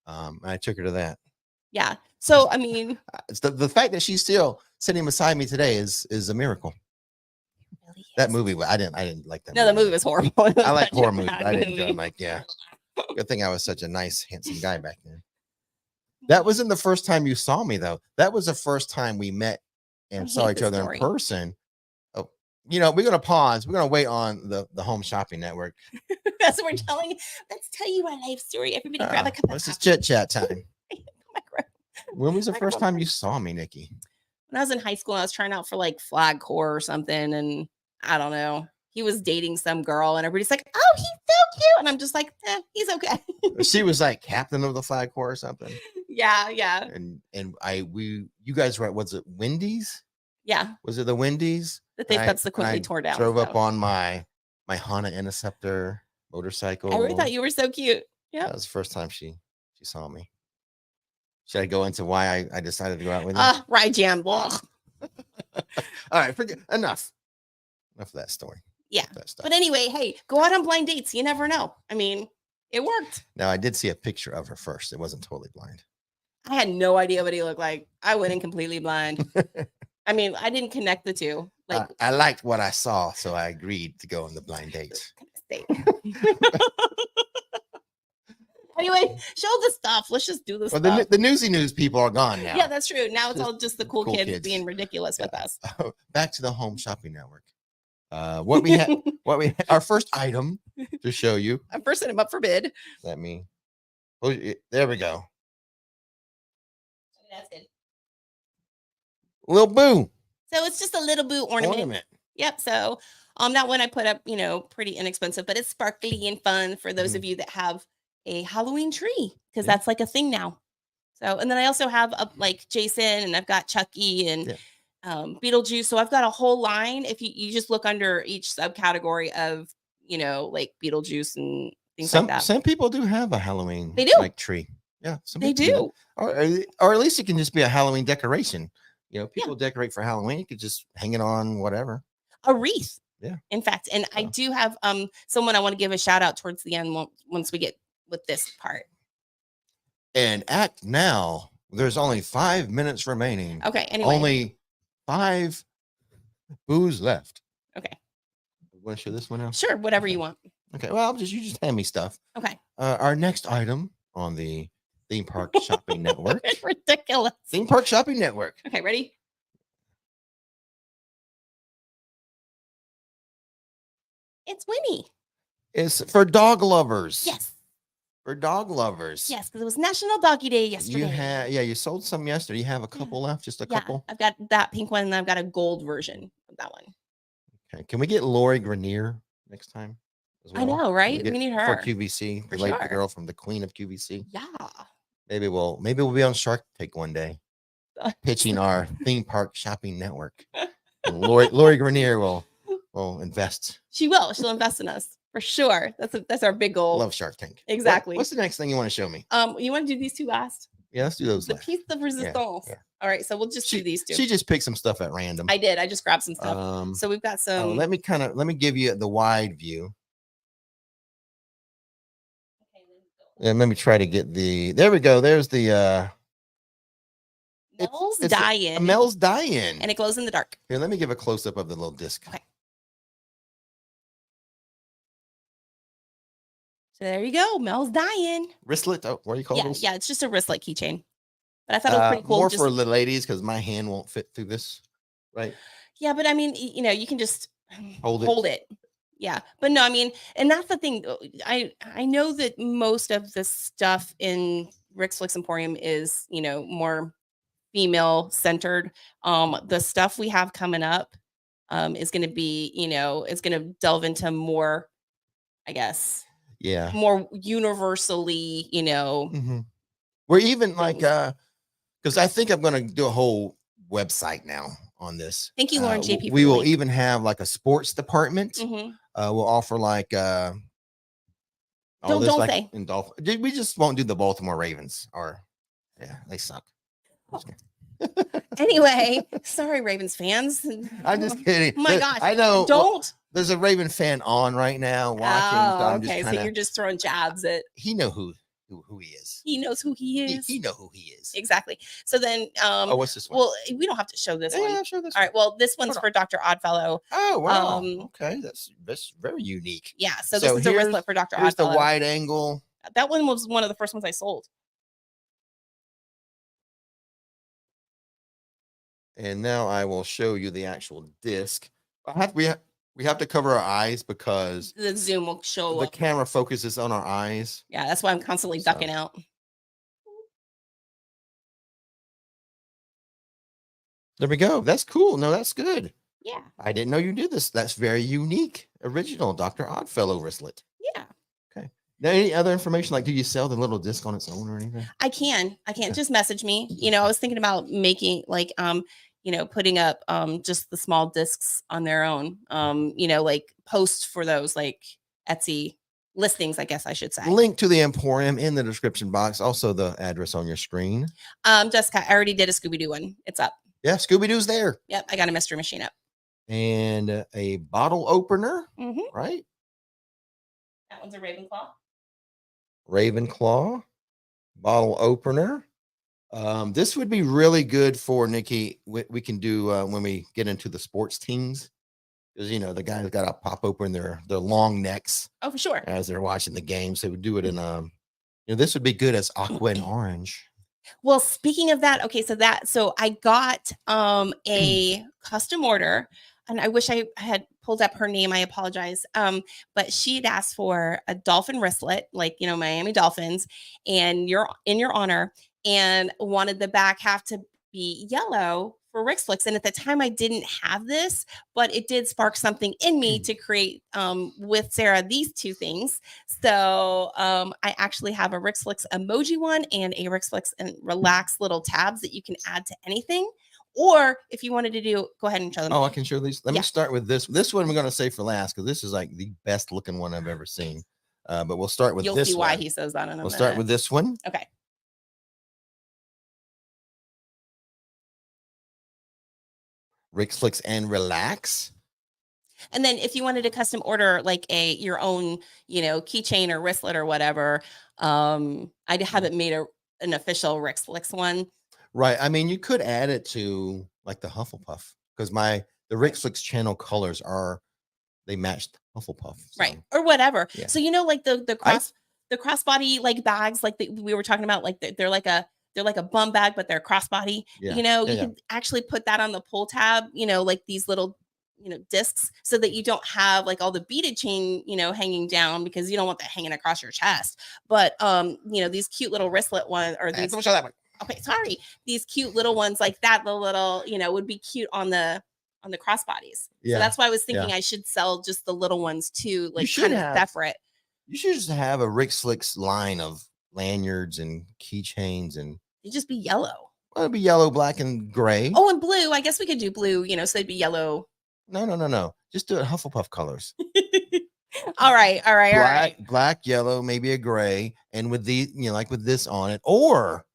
And I took her to that. Yeah. So I mean, it's the fact that she's still sitting beside me today is a miracle. Really that movie, I didn't like that. No, the movie was horrible. I like horror movies. I didn't enjoy. Like, yeah. Good thing I was such a nice, handsome guy back then. That wasn't the first time you saw me, though. That was the first time we met and saw each other in person. Oh, you know, we're gonna pause. We're gonna wait on the Home Shopping Network. That's what we're telling you. Let's tell you our life story. Everybody grab a cup of coffee. This is chit chat time. When was the first time you saw me, Nikki? When I was in high school, I was trying out for like Flag Corps or something, and I don't know. He was dating some girl, and everybody's like, "Oh, he's so cute," and I'm just like, "He's okay." She was like captain of the Flag Corps or something. Yeah. And you guys were at, was it Wendy's? Yeah. Was it the Wendy's that they subsequently tore down? Drove up on my Honda Interceptor motorcycle. I really thought you were so cute. Yeah. That was the first time she saw me. Should I go into why I decided to go out with you? Ride jam. All right, forget enough of that story. Yeah. But anyway, hey, go out on blind dates. You never know. I mean, it worked. Now, I did see a picture of her first. It wasn't totally blind. I had no idea what he looked like. I went in completely blind. I mean, I didn't connect the two. Like I liked what I saw, so I agreed to go on the blind date. Anyway, show the stuff. Let's just do this. Well, the newsy news people are gone now. Yeah, that's true. Now it's all just the cool kids being ridiculous with us. Back to the Home Shopping Network. What we had, our first item to show you. I'm first setting him up for bid. Let me. Oh, there we go. That's good. Little boo. So it's just a little boo ornament. Yep. So that one I put up, pretty inexpensive, but it's sparkly and fun for those of you that have a Halloween tree, because that's like a thing now. So, and then I also have like Jason, and I've got Chucky and Beetlejuice. So I've got a whole line. If you just look under each subcategory of, like Beetlejuice and things like that. Some people do have a Halloween like tree. Yeah, they do. Or at least it can just be a Halloween decoration. People decorate for Halloween. You could just hang it on whatever. A wreath. Yeah. In fact, and I do have someone I want to give a shout out towards the end once we get with this part. And act now. There's only 5 minutes remaining. Okay. Anyway. Only 5 boos left. Okay. Want to show this one now? Sure. Whatever you want. Okay. Well, you just hand me stuff. Okay. Our next item on the Theme Park Shopping Network. Ridiculous. Theme Park Shopping Network. Okay. Ready? It's Winnie. It's for dog lovers. Yes. For dog lovers. Yes, because it was National Doggy Day yesterday. You sold some yesterday. You have a couple left, just a couple. I've got that pink one, and I've got a gold version of that one. Okay, can we get Lori Grenier next time? Well? I know, right? We need her for QVC. The girl from the Queen of QVC. Yeah. Maybe we'll be on Shark Tank one day, pitching our Theme Park Shopping Network. And Lori Grenier will invest. She will. She'll invest in us. For sure. That's our big goal. Love Shark Tank. Exactly. What's the next thing you want to show me? You want to do these two last? Yeah, let's do those. The piece of resistance. Yeah. All right, so we'll just do these two. She just picked some stuff at random. I did. I just grabbed some stuff. So we've got some. Let me give you the wide view. Okay, and let me try to get there we go. There's the Mel's die-in. Mel's die-in. And it glows in the dark. Here, let me give a close-up of the little disc. Okay. So there you go. Mel's die-in. Wristlet. Oh, what do you call those? Yeah, it's just a wristlet keychain. But I thought it was pretty cool. More for the ladies because my hand won't fit through this. Right. Yeah, but I mean, you can just hold it. Yeah. But no, I mean, and that's the thing. I know that most of the stuff in RixFlix Emporium is, more female centered. The stuff we have coming up is going to be, it's going to delve into more, I guess. Yeah. more universally, We're even like, things. because I think I'm going to do a whole website now on this. Thank you, Lauren JP, for We the will link. even have like a sports department. We'll offer like, all this Don't like say. in Dolphin. We just won't do the Baltimore Ravens, or yeah, they suck. Anyway, sorry, Ravens fans. I'm just kidding. My gosh, I know. Don't. There's a Raven fan on right now watching. Oh, So I'm okay. just So you're just throwing jabs at. He know who he is. He knows who he is. He know who he is. Exactly. So then, oh, what's this one? Well, we don't have to show this one. Yeah, show this. All right. Well, this one's for Dr. Oddfellow. Oh, wow. Okay, that's very unique. Yeah. So this is a wristlet for Dr. Here's Oddfellow. the wide angle. That one was one of the first ones I sold. And now I will show you the actual disc. We have to cover our eyes because the zoom will show the camera focuses on our eyes. Yeah, that's why I'm constantly ducking out. There we go. That's cool. No, that's good. Yeah. I didn't know you did this. That's very unique. Original Dr. Oddfellow wristlet. Yeah. Okay. Now, any other information? Like, do you sell the little disc on its own or anything? I can. Just message me. I was thinking about making like putting up just the small discs on their own. Like post for those like Etsy listings, I guess I should say. Link to the Emporium in the description box. Also the address on your screen. Jessica, I already did a Scooby-Doo one. It's up. Yeah, Scooby-Doo's there. Yep, I got a mystery machine up. And a bottle opener, right? That one's a Ravenclaw. Ravenclaw bottle opener. This would be really good for Nikki. We can do when we get into the sports teams, because the guys got to pop open their long necks. Oh, for sure. As they're watching the game, so we do it in this would be good as aqua and orange. Well, speaking of that, okay, so I got a custom order, and I wish I had pulled up her name. I apologize. But she had asked for a dolphin wristlet, like Miami Dolphins, and in your honor, and wanted the back half to be yellow for RixFlix. And at the time I didn't have this, but it did spark something in me to create with Sarah these two things. So I actually have a RixFlix emoji one and a RixFlix and relax little tabs that you can add to anything. Or if you wanted to go ahead and show them. Oh, I can show these. Let me start with this. This one we're going to save for last because this is like the best looking one I've ever seen. But we'll start with this one. You'll see why he says that in a minute. We'll start with this one. Okay. RixFlix and relax. And then if you wanted to custom order like your own, keychain or wristlet or whatever, I haven't made an official RixFlix one. Right. I mean, you could add it to like the Hufflepuff because the RixFlix channel colors they matched Hufflepuff. So. Right. Or whatever. Yeah. So, like the crossbody like bags, like we were talking about, like they're like a bum bag, but they're crossbody. Yeah. You can actually put that on the pull tab, like these little, discs, so that you don't have like all the beaded chain, hanging down, because you don't want that hanging across your chest. But these cute little wristlet ones, or these. Show that one. Okay, sorry. These cute little ones like that, the little, would be cute on the crossbodies. Yeah. So that's why I was thinking I should sell just the little ones too, like kind of separate. You should just have a RixFlix line of lanyards and keychains, and it'd just be yellow. Well, it'd be yellow, black, and gray. Oh, and blue. I guess we could do blue, so it'd be yellow. No. Just do it Hufflepuff colors. All right. Black, yellow, maybe a gray, and with like with this on it, or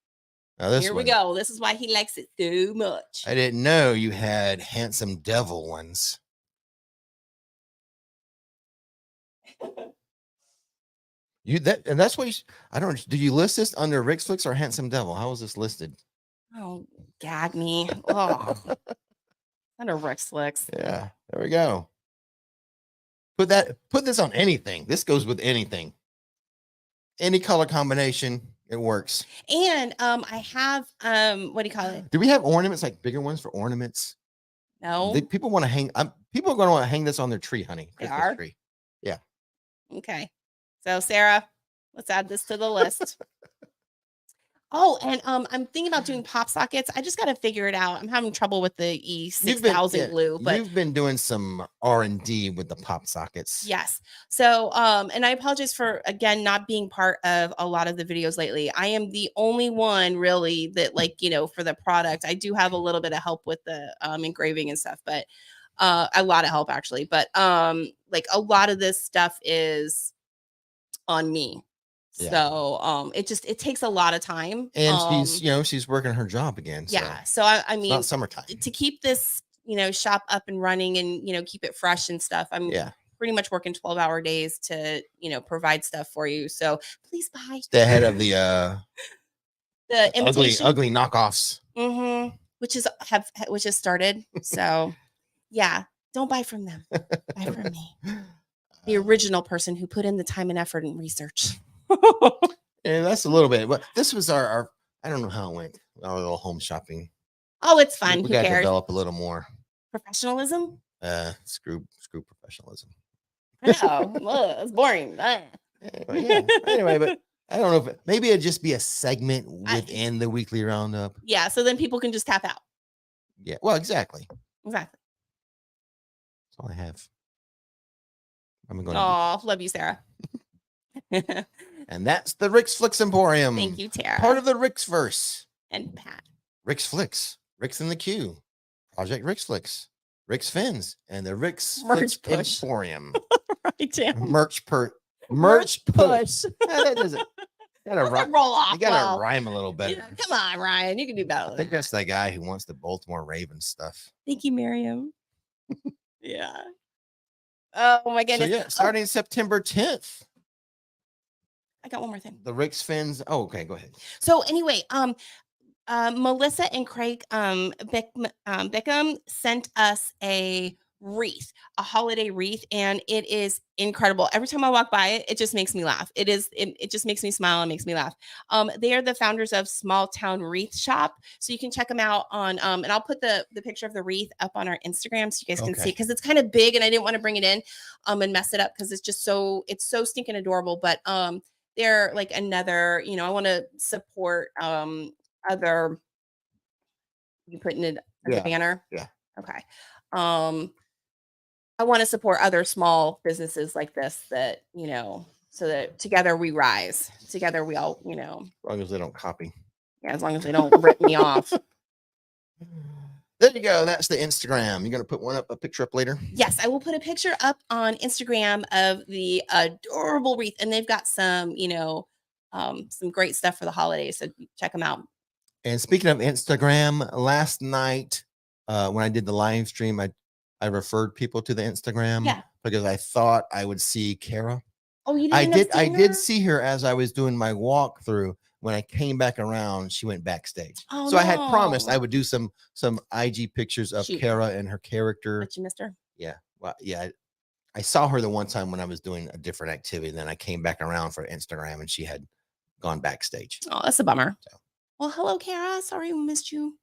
here we go. This is why he likes it so much. I didn't know you had handsome devil ones. That's what I don't. Do you list this under RixFlix or handsome devil? How is this listed? Oh, gag me. Oh, under RixFlix. Yeah, there we go. Put this on anything. This goes with anything. Any color combination, it works. And I have what do you call it? Do we have ornaments, like bigger ones for ornaments? No. People want to hang. People are going to want to hang this on their tree, honey. Christmas tree. Yeah. Okay. So Sarah, let's add this to the list. Oh, and I'm thinking about doing pop sockets. I just got to figure it out. I'm having trouble with the E6000 glue, but you've been doing some R&D with the pop sockets. yes. So, and I apologize for again not being part of a lot of the videos lately. I am the only one really that for the product. I do have a little bit of help with the engraving and stuff, but a lot of help actually. But like a lot of this stuff is on me. Yeah. So it takes a lot of time. And she's working her job again. Yeah. So I it's mean not summertime. to keep this, shop up and running and keep it fresh and stuff. I'm pretty much working 12-hour days to, provide stuff for you. So please buy. Stay ahead of the ugly knockoffs. Mm-hmm. Which has started. So yeah, don't buy from them. Buy from me. The original person who put in the time and effort and research. And that's a little bit, but this was our I don't know how it went. Our little home shopping. Oh, it's fun. We got to develop a little more professionalism. Screw professionalism. I know. Well, it's boring. Anyway, but I don't know if maybe it'd just be a segment within the weekly roundup. Yeah, so then people can just tap out. Yeah, well, exactly. That's all I have. Love you, Sarah. And that's the RixFlix Emporium. Thank you, Tara. Part of the Rixverse. And Pat. RixFlix, Rix in the Queue, Project RixFlix, Rix Fins, and the RixFlix Emporium. Right, Tim. Merch push. That doesn't. Roll off. You gotta rhyme a little better. Yeah, come on, Ryan. You can do better. I think that's that guy who wants the Baltimore Ravens stuff. Thank you, Miriam. Yeah. Oh my goodness. So starting September 10th. I got one more thing. The Rix Fins. Oh, okay, go ahead. So anyway, Melissa and Craig Bickham sent us a wreath, a holiday wreath, and it is incredible. Every time I walk by it, it just makes me laugh. It just makes me smile and makes me laugh. They are the founders of Small Town Wreath Shop, so you can check them out on and I'll put the picture of the wreath up on our Instagram so you guys can see, because it's kind of big and I didn't want to bring it in and mess it up because it's so stinking adorable. But they're like another, I want to support other, you putting it as a banner? Yeah. Okay. I want to support other small businesses like this that, so that together we rise. Together we all, As long as they don't copy. Yeah, as long as they don't rip me off. There you go. That's the Instagram. You're going to put a picture up later? Yes, I will put a picture up on Instagram of the adorable wreath. And they've got some, some great stuff for the holidays. So check them out. And speaking of Instagram, last night when I did the live stream, I referred people to the Instagram because I thought I would see Kara. Oh, you didn't? I did see her as I was doing my walkthrough. When I came back around, she went backstage. Oh, so I had promised I would do some IG pictures of Kara and her character. But you missed her? Yeah. Well, yeah. I saw her the one time when I was doing a different activity. Then I came back around for Instagram and she had gone backstage. Oh, that's a bummer. So. Well, hello, Kara. Sorry we missed you.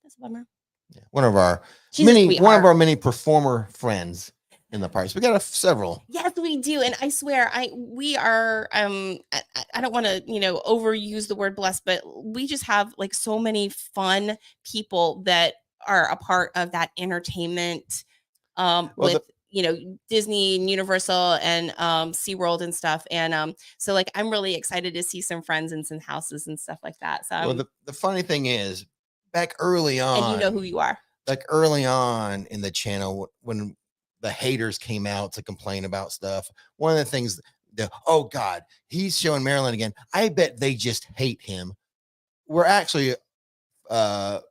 That's a bummer. Yeah. One of our many performer friends in the parks. We got several. Yes, we do. And I swear we are I don't want to, overuse the word blessed, but we just have like so many fun people that are a part of that entertainment with Disney and Universal and SeaWorld and stuff. And so like I'm really excited to see some friends and some houses and stuff like that. So the funny thing is, back early on, and you know who you are. Like early on in the channel, when the haters came out to complain about stuff, one of the things, oh God, he's showing Marilyn again. I bet they just hate him. We're actually kind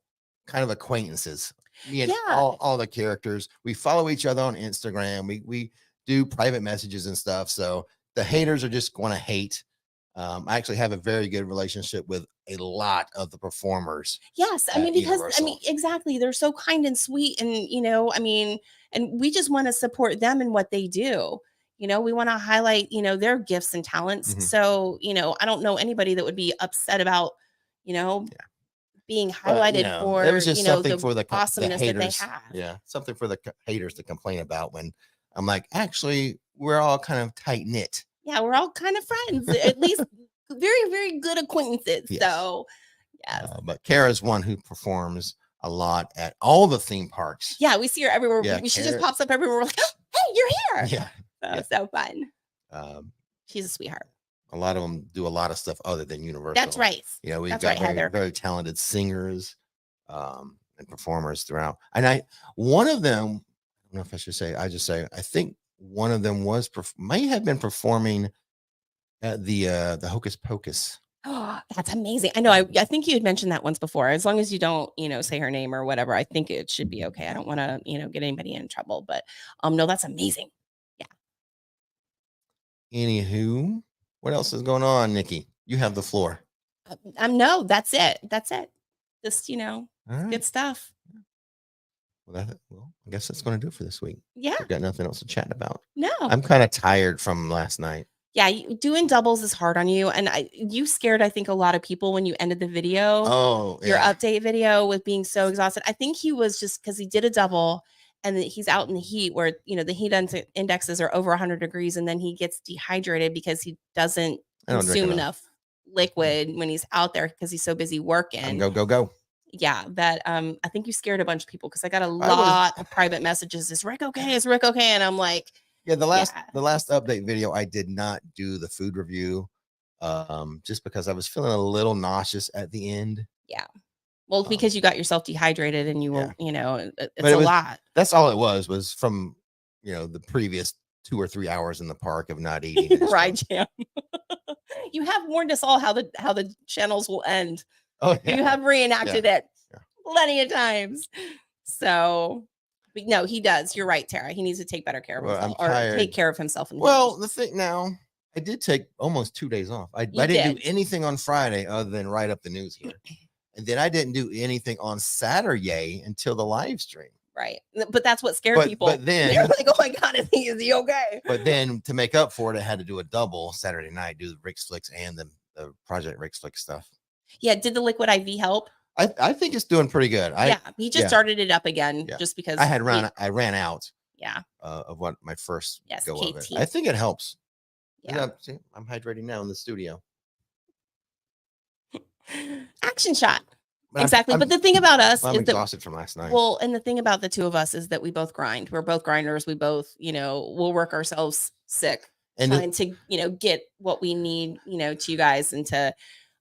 of acquaintances. Me and all the characters. We follow each other on Instagram. We do private messages and stuff. So the haters are just going to hate. I actually have a very good relationship with a lot of the performers. Yes. I mean, because exactly. They're so kind and sweet. And, and we just want to support them in what they do. We want to highlight, their gifts and talents. Mm-hmm. So, I don't know anybody that would be upset about, being highlighted for, there was just something for the awesomeness the haters, that they have. Yeah. Something for the haters to complain about when I'm like, actually, we're all kind of tight knit. Yeah, we're all kind of friends. At least very, very good acquaintances. Yes. So, yes. But Kara's one who performs a lot at all the theme parks. Yeah, we see her everywhere. Yeah, She Kara- just pops up everywhere. We're like, oh, hey, you're here. Yeah. So fun. She's a sweetheart. A lot of them do a lot of stuff other than Universal. That's right. You know, we've That's got right, very, very talented singers and performers throughout. And one of them, I don't know if I should say, I think one of them may have been performing at the Hocus Pocus. Oh, that's amazing. I know. I think you had mentioned that once before. As long as you don't, say her name or whatever, I think it should be okay. I don't want to, get anybody in trouble. But no, that's amazing. Yeah. Anywho, what else is going on, Nikki? You have the floor. No, that's it. That's it. Just, All right. good stuff. Well, I guess that's going to do it for this week. Yeah. We've got nothing else to chat about. No. I'm kind of tired from last night. Yeah, doing doubles is hard on you. And you scared, I think, a lot of people when you ended the video. Oh, yeah. Your update video with being so exhausted. I think he was just because he did a double and he's out in the heat where, the heat indexes are over 100 degrees. And then he gets dehydrated because he doesn't consume enough liquid when he's out there because he's so busy working. Go. Yeah, that I think you scared a bunch of people because I got a lot of private messages. Is Rick okay? Is Rick okay? And I'm like, yeah, the last update video, I did not do the food review just because I was feeling a little nauseous at the end. Yeah. Well, because you got yourself dehydrated and you were, it's a lot. That's all it was from, the previous 2 or 3 hours in the park of not eating. Right, Jam. You have warned us all how the channels will end. Oh, yeah. You have reenacted it plenty of times. So, but no, he does. You're right, Tara. He needs to take better care of himself or take care of himself. The thing now, I did take almost 2 days off. I didn't do anything on Friday other than write up the news here. And then I didn't do anything on Saturday until the live stream. Right. But that's what scared people. But then they're like, oh my God, is he okay? But then to make up for it, I had to do a double Saturday night, do the RixFlix and the Project RixFlix stuff. Yeah. Did the liquid IV help? I think it's doing pretty good. He just started it up again just because I ran out. Yeah. Of what my first go KT. of it. I think it helps. Yeah. See, I'm hydrating now in the studio. Action shot. Exactly. But the thing about us I'm is exhausted from last night. Well, and the thing about the two of us is that we both grind. We're both grinders. We both, we'll work ourselves sick and trying to, get what we need, to you guys and to,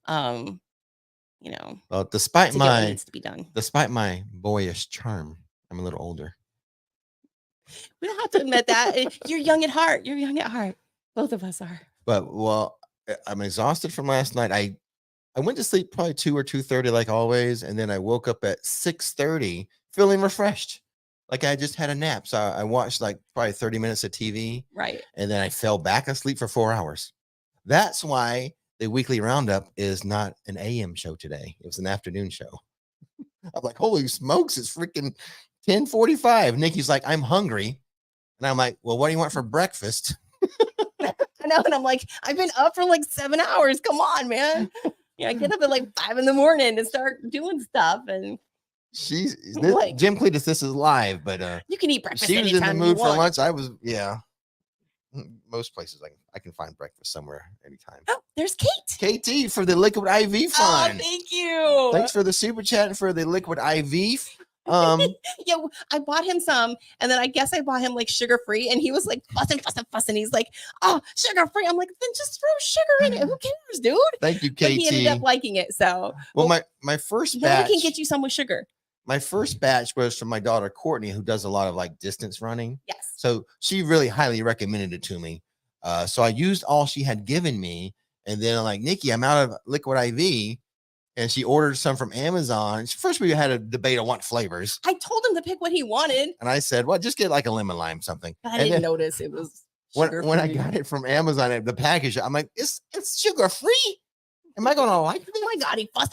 well, despite my needs to be done. Despite my boyish charm, I'm a little older. We don't have to admit that. You're young at heart. You're young at heart. Both of us are. But I'm exhausted from last night. I went to sleep probably 2 or 2:30 like always, and then I woke up at 6:30 feeling refreshed, like I just had a nap. So I watched like probably 30 minutes of TV, right? And then I fell back asleep for 4 hours. That's why the weekly roundup is not an AM show today. It was an afternoon show. I'm like, holy smokes, it's freaking 10:45. Nikki's like, I'm hungry, and I'm like, well, what do you want for breakfast? I know, and I'm like, I've been up for like 7 hours. Come on, man. I get up at like 5 a.m. and start doing stuff. And Jim Cletus, this is live, but you can eat breakfast. She was in the mood for lunch. I was, most places I can find breakfast somewhere anytime. Oh, there's Kate. KT for the liquid IV fund. Oh, thank you. Thanks for the super chat and for the liquid IV. Yeah, I bought him some, and then I guess I bought him like sugar free, and he was like fussing. He's like, oh, sugar free. I'm like, then just throw sugar in it. Who cares, dude? Thank you, KT. But he ended up liking it. So my first batch, I can get you some with sugar. My first batch was from my daughter Courtney, who does a lot of like distance running. Yes. So she really highly recommended it to me. So I used all she had given me, and then I'm like, Nikki, I'm out of liquid IV. And she ordered some from Amazon. First, we had a debate on what flavors. I told him to pick what he wanted. And I said, well, just get like a lemon lime something. But I didn't notice it was when I got it from Amazon, the package, I'm like, it's sugar free. Am I going to like it? Oh my God, he fuss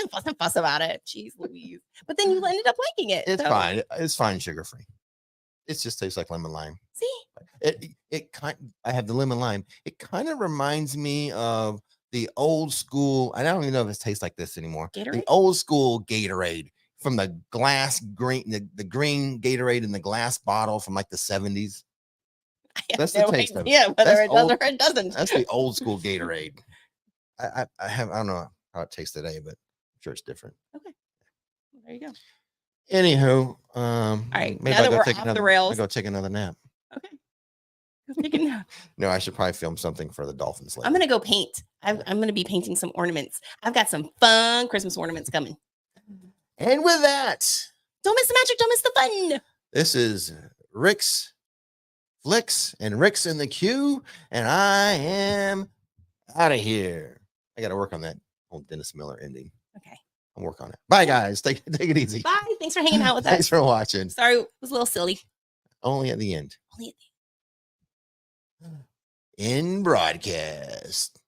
about it. Jeez Louise. But then you ended up liking it. It's fine. It's fine sugar free. It just tastes like lemon lime. See? I have the lemon lime. It kind of reminds me of the old school, I don't even know if it tastes like this anymore. Gatorade? The old school Gatorade from the glass green, the green Gatorade in the glass bottle from like the 70s. That's the taste of it. Yeah, whether it does or it doesn't. That's the old school Gatorade. I don't know how it tastes today, but I'm sure it's different. Okay. There you go. Anywho, All right. maybe Now that I'll we're take off another. the I'll rails. go take another nap. Okay. Go take a nap. No, I should probably film something for the dolphins later. I'm going to go paint. I'm going to be painting some ornaments. I've got some fun Christmas ornaments coming. And with that, Don't miss the magic. Don't miss the fun. this is RixFlix and Rix in the queue, and I am out of here. I got to work on that old Dennis Miller ending. Okay. I'll work on it. Bye, guys. Take it easy. Bye. Thanks for hanging out with us. Thanks for watching. Sorry, it was a little silly. Only at the end. Only at the In broadcast.